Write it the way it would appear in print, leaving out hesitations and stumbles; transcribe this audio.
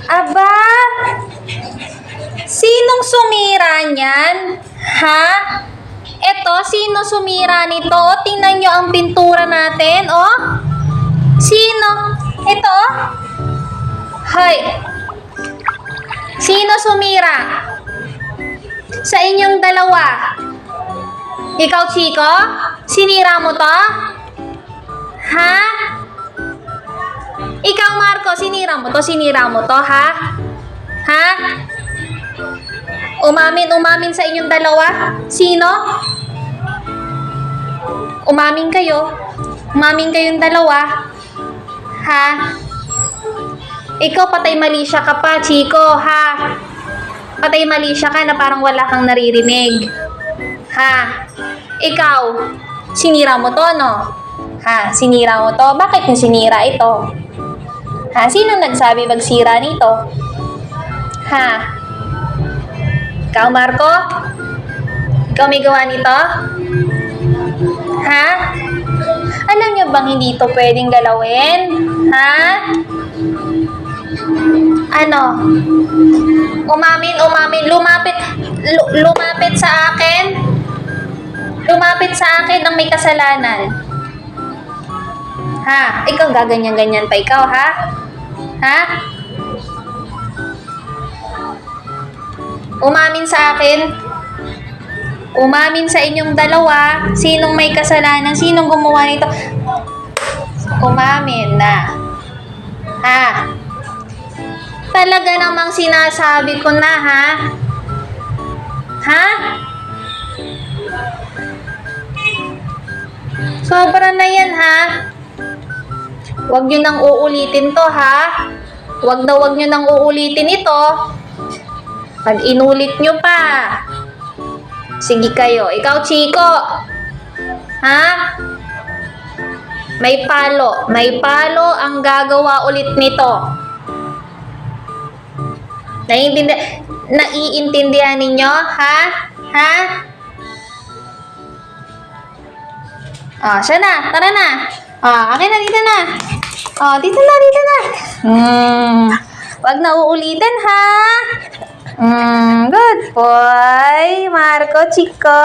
Aba, sinong sumira niyan? Ha? Eto, sino sumira nito? O, tingnan nyo ang pintura natin, oh. Sino? Ito, oh. Hoy. Sino sumira? Sa inyong dalawa. Ikaw, Chico? Sinira mo to? Ha? Ikaw, Marco, sinira mo to? Sinira mo to, ha? Ha? Umamin sa inyong dalawa? Sino? Umamin kayo? Umamin kayong dalawa? Ha? Ikaw, patay malisya ka pa, Chico, ha? Patay malisya ka na parang wala kang naririnig. Ha? Ikaw, sinira mo to, no? Ha? Sinira mo to? Bakit mo sinira ito? Ha? Sino nagsabi magsira nito? Ha? Ikaw, Marco? Ikaw may gawa nito? Ha? Alam niyo bang hindi ito pwedeng galawin? Ha? Ano? Umamin, lumapit sa akin. Lumapit sa akin ang may kasalanan. Ha? Ikaw gaganyan-ganyan pa ikaw, ha? Ha? Umamin sa akin. Umamin sa inyong dalawa. Sinong may kasalanan? Sinong gumawa nito? Umamin na. Ha? Talaga namang sinasabi ko na, ha? Ha? Sobra na yan, ha? Huwag nyo nang uulitin to, ha? Huwag nyo nang uulitin ito. Pag inulit nyo pa. Sige kayo. Ikaw, Chico. Ha? May palo. May palo ang gagawa ulit nito. Naiintindihan ninyo? Ha? Ha? Siya na. Tara na. Akin na. Dito na. Dito na. Wag na uulitin, ha? Good boy, Marco, Chico.